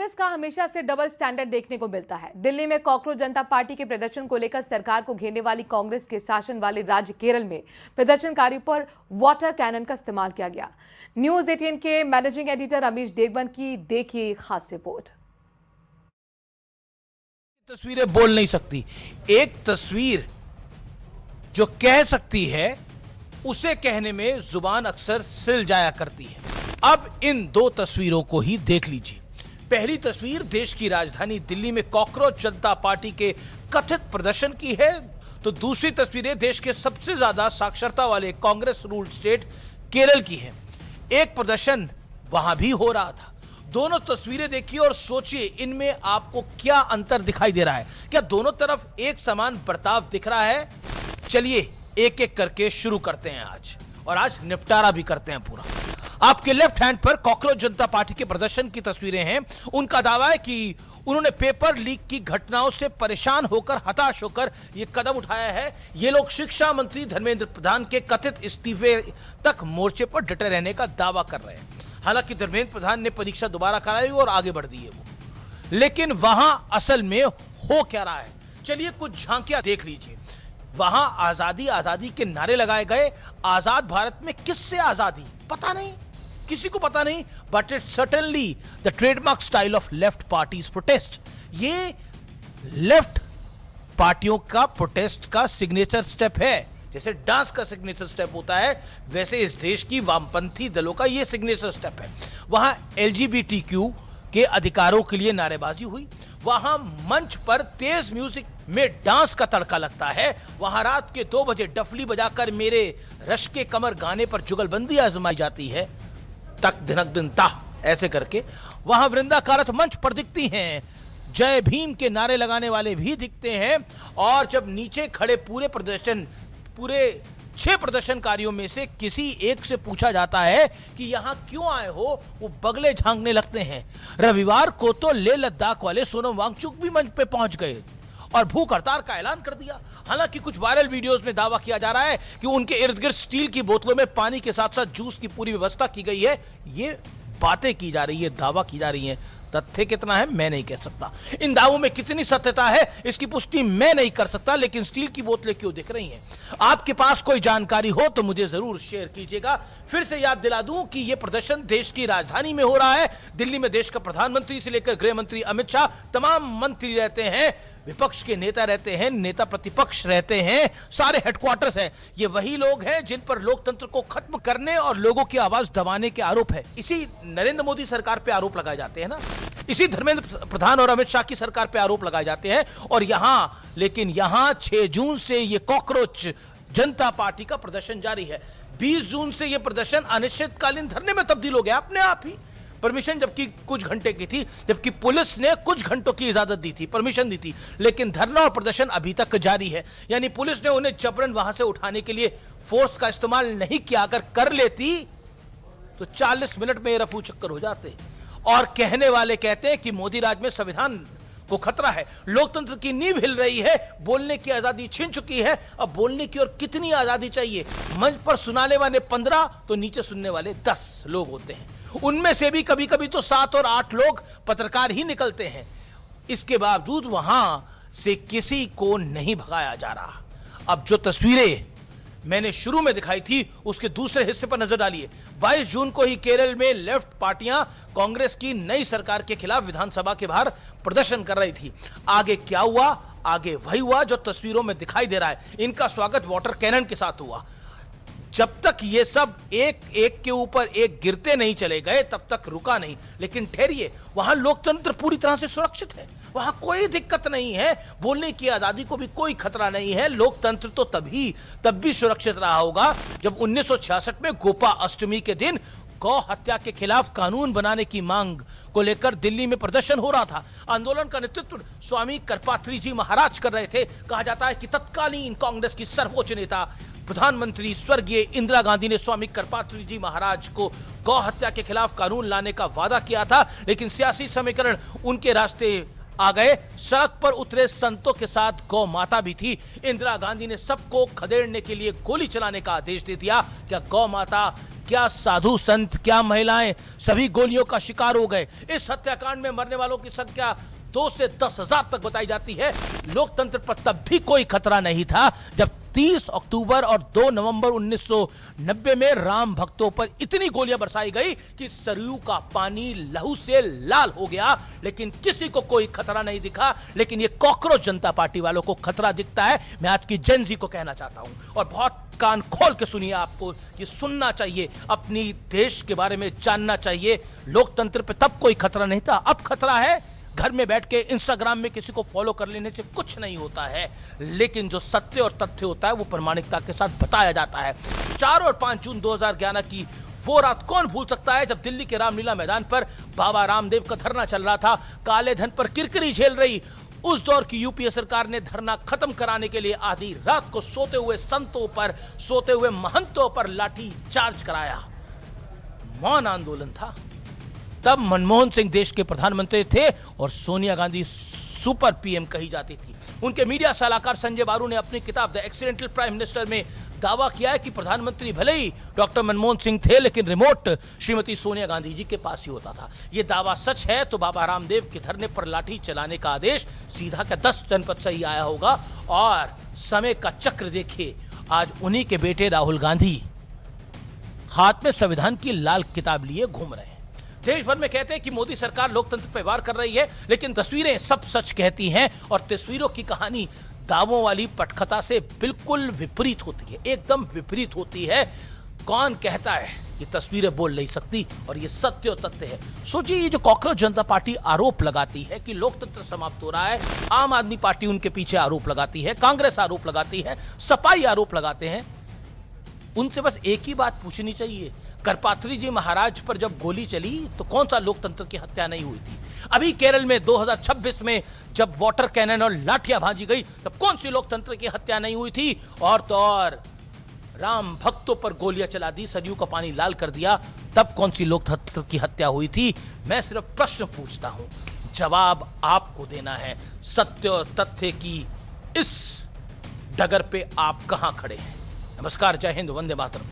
कांग्रेस का हमेशा से डबल स्टैंडर्ड देखने को मिलता है। दिल्ली में कॉकरोच जनता पार्टी के प्रदर्शन को लेकर सरकार को घेरने वाली कांग्रेस के शासन वाले राज्य केरल में प्रदर्शनकारियों पर वाटर कैनन का इस्तेमाल किया गया। न्यूज 18 के मैनेजिंग एडिटर अमीश देगवन की देखिए खास रिपोर्ट। तस्वीरें बोल नहीं सकती, एक तस्वीर जो कह सकती है उसे कहने में जुबान अक्सर सिल जाया करती है। अब इन दो तस्वीरों को ही देख लीजिए। पहली तस्वीर देश की राजधानी दिल्ली में कॉकरोच जनता पार्टी के कथित प्रदर्शन की है, तो दूसरी तस्वीरें देश के सबसे ज्यादा साक्षरता वाले कांग्रेस रूल स्टेट केरल की है। एक प्रदर्शन वहां भी हो रहा था। दोनों तस्वीरें देखिए और सोचिए इनमें आपको क्या अंतर दिखाई दे रहा है। क्या दोनों तरफ एक समान बर्ताव दिख रहा है? चलिए एक एक करके शुरू करते हैं आज, और आज निपटारा भी करते हैं पूरा। आपके लेफ्ट हैंड पर कॉकरोच जनता पार्टी के प्रदर्शन की तस्वीरें हैं। उनका दावा है कि उन्होंने पेपर लीक की घटनाओं से परेशान होकर, हताश होकर यह कदम उठाया है। ये लोग शिक्षा मंत्री धर्मेंद्र प्रधान के कथित इस्तीफे तक मोर्चे पर डटे रहने का दावा कर रहे हैं। हालांकि धर्मेंद्र प्रधान ने परीक्षा दोबारा कराई और आगे बढ़ दी है वो, लेकिन वहां असल में हो क्या रहा है, चलिए कुछ झांकियां देख लीजिए। वहां आजादी आजादी के नारे लगाए गए। आजाद भारत में किससे आजादी पता नहीं, किसी को पता नहीं, but it certainly the trademark style of left parties protest. ये लेफ्ट पार्टियों का प्रोटेस्ट का सिग्नेचर स्टेप है। जैसे डांस का सिग्नेचर स्टेप होता है, वैसे इस देश की वामपंथी दलों का यह सिग्नेचर स्टेप है। वहां एलजीबीटीक्यू के अधिकारों के लिए नारेबाजी हुई, वहां मंच पर तेज म्यूजिक में डांस का तड़का लगता है, वहां रात के 2 बजे डफली बजाकर मेरे रश के कमर गाने पर जुगलबंदी आजमाई जाती है, तक दिनक दिन ता ऐसे करके। वहां वृंदा कारत मंच पर दिखती हैं, जय भीम के नारे लगाने वाले भी दिखते हैं। और जब नीचे खड़े पूरे 6 प्रदर्शनकारियों में से किसी एक से पूछा जाता है कि यहां क्यों आए हो, वो बगले झांकने लगते हैं। रविवार को तो लेह लद्दाख वाले सोनम वांगचुक भी मंच पे पहुंच गए और भूख हड़ताल का ऐलान कर दिया। हालांकि कुछ वायरल वीडियोस में दावा किया जा रहा है कि उनके इर्द गिर्द स्टील की बोतलों में पानी के साथ साथ जूस की पूरी व्यवस्था की गई है। ये बातें की जा रही है, दावा की जा रही है। तथ्य कितना है मैं नहीं कह सकता, इन दावों में कितनी सत्यता है इसकी पुष्टि मैं नहीं कर सकता, लेकिन स्टील की बोतलें क्यों दिख रही हैं? आपके पास कोई जानकारी हो तो मुझे जरूर शेयर कीजिएगा। फिर से याद दिला दूं कि यह प्रदर्शन देश की राजधानी में हो रहा है। दिल्ली में देश का प्रधानमंत्री से लेकर गृह मंत्री अमित शाह, तमाम मंत्री रहते हैं, विपक्ष के नेता रहते हैं, नेता प्रतिपक्ष रहते हैं, सारे हेडक्वार्टर्स हैं। ये वही लोग हैं जिन पर लोकतंत्र को खत्म करने और लोगों की आवाज दबाने के आरोप है। इसी नरेंद्र मोदी सरकार पे आरोप लगाए जाते हैं ना, इसी धर्मेंद्र प्रधान और अमित शाह की सरकार पे आरोप लगाए जाते हैं। और लेकिन यहां 6 जून से ये कॉकरोच जनता पार्टी का प्रदर्शन जारी है। 20 जून से यह प्रदर्शन अनिश्चितकालीन धरने में तब्दील हो गया अपने आप ही। परमिशन जबकि कुछ घंटे की थी, जबकि पुलिस ने कुछ घंटों की इजाजत दी थी, परमिशन दी थी, लेकिन धरना और प्रदर्शन अभी तक जारी है। यानी पुलिस ने उन्हें जबरन वहां से उठाने के लिए फोर्स का इस्तेमाल नहीं किया। अगर कर लेती तो 40 मिनट में ये रफू चक्कर हो जाते। और कहने वाले कहते हैं कि मोदी राज में संविधान को खतरा है, लोकतंत्र की नींव हिल रही है, बोलने की आजादी छिन चुकी है। अब बोलने की और कितनी आजादी चाहिए? मंच पर सुनाने वाले 15 तो नीचे सुनने वाले 10 लोग होते हैं। उनमें से भी कभी कभी तो 7 और 8 लोग पत्रकार ही निकलते हैं। इसके बावजूद वहां से किसी को नहीं भगाया जा रहा। अब जो तस्वीरें मैंने शुरू में दिखाई थी उसके दूसरे हिस्से पर नजर डालिए। 22 जून को ही केरल में लेफ्ट पार्टियां कांग्रेस की नई सरकार के खिलाफ विधानसभा के बाहर प्रदर्शन कर रही थी। आगे क्या हुआ? आगे वही हुआ जो तस्वीरों में दिखाई दे रहा है। इनका स्वागत वाटर कैनन के साथ हुआ। जब तक ये सब एक एक के ऊपर एक गिरते नहीं चले गए तब तक रुका नहीं। लेकिन ठहरिए, वहां लोकतंत्र पूरी तरह से सुरक्षित है, वहां कोई दिक्कत नहीं है, बोलने की आजादी को भी कोई खतरा नहीं है। लोकतंत्र तो तब भी सुरक्षित रहा होगा जब 1966 में गोपा अष्टमी के दिन गौ हत्या के खिलाफ कानून बनाने की मांग को लेकर दिल्ली में प्रदर्शन हो रहा था। आंदोलन का नेतृत्व स्वामी करपात्री जी महाराज कर रहे थे। कहा जाता है कि तत्कालीन कांग्रेस की सर्वोच्च नेता प्रधानमंत्री स्वर्गीय इंदिरा गांधी ने स्वामी करपात्री जी महाराज को गौ हत्या के खिलाफ कानून लाने का वादा किया था, लेकिन सियासी समीकरण उनके रास्ते आ गए। सड़क पर उतरे संतों के साथ गौ माता भी थी। इंदिरा गांधी ने सबको खदेड़ने के लिए गोली चलाने का आदेश दे दिया। क्या गौ माता क्या साधु संत, क्या महिलाएं, सभी गोलियों का शिकार हो गए। इस हत्याकांड में मरने वालों की संख्या 2 से 10,000 तक बताई जाती है। लोकतंत्र पर तब भी कोई खतरा नहीं था जब 30 अक्टूबर और 2 नवंबर 1990 में राम भक्तों पर इतनी गोलियां बरसाई गई कि सरयू का पानी लहू से लाल हो गया, लेकिन किसी को कोई खतरा नहीं दिखा। लेकिन ये कॉकरोच जनता पार्टी वालों को खतरा दिखता है। मैं आज की जेन ज़ी को कहना चाहता हूं, और बहुत कान खोल के सुनिए, आपको ये सुनना चाहिए, अपनी देश के बारे में जानना चाहिए। लोकतंत्र पे तब कोई खतरा नहीं था, अब खतरा है। घर में बैठ के इंस्टाग्राम में किसी को फॉलो कर लेने से कुछ नहीं होता है, लेकिन जो सत्य और तथ्य होता है वो प्रामाणिकता के साथ बताया जाता है। 4 और 5 जून 2011 की वो रात कौन भूल सकता है जब दिल्ली के रामलीला मैदान पर बाबा रामदेव का धरना चल रहा था, काले धन पर किरकिरी झेल रही उस दौर की यूपीए सरकार ने धरना खत्म कराने के लिए आधी रात को सोते हुए संतों पर, सोते हुए महंतों पर लाठी चार्ज कराया। मौन आंदोलन था। तब मनमोहन सिंह देश के प्रधानमंत्री थे और सोनिया गांधी सुपर पीएम कही जाती थी। उनके मीडिया सलाहकार संजय बारू ने अपनी किताब द एक्सीडेंटल प्राइम मिनिस्टर में दावा किया है कि प्रधानमंत्री भले ही डॉक्टर मनमोहन सिंह थे, लेकिन रिमोट श्रीमती सोनिया गांधी जी के पास ही होता था। यह दावा सच है तो बाबा रामदेव के धरने पर लाठी चलाने का आदेश सीधा क्या 10 जनपद से ही आया होगा। और समय का चक्र देखिए, आज उन्हीं के बेटे राहुल गांधी हाथ में संविधान की लाल किताब लिए घूम रहे हैं। देश भर में कहते हैं कि मोदी सरकार लोकतंत्र पर वार कर रही है, लेकिन तस्वीरें सब सच कहती हैं और तस्वीरों की कहानी दावों वाली पटकथा से बिल्कुल विपरीत होती है, एकदम विपरीत होती है। कौन कहता है ये तस्वीरें बोल नहीं सकती, और ये सत्य और तथ्य है। सोचिए, ये जो कॉकरोच जनता पार्टी आरोप लगाती है कि लोकतंत्र समाप्त हो रहा है, आम आदमी पार्टी उनके पीछे आरोप लगाती है, कांग्रेस आरोप लगाती है, सपाई आरोप लगाते हैं। उनसे बस एक ही बात पूछनी चाहिए, करपात्री जी महाराज पर जब गोली चली तो कौन सा लोकतंत्र की हत्या नहीं हुई थी? अभी केरल में 2026 में जब वाटर कैनन और लाठियां भांजी गई तब कौन सी लोकतंत्र की हत्या नहीं हुई थी? और तो और राम भक्तों पर गोलियां चला दी, सरयू का पानी लाल कर दिया, तब कौन सी लोकतंत्र की हत्या हुई थी? मैं सिर्फ प्रश्न पूछता हूं, जवाब आपको देना है। सत्य और तथ्य की इस डगर पे आप कहां खड़े हैं? नमस्कार, जय हिंद, वंदे मातरम।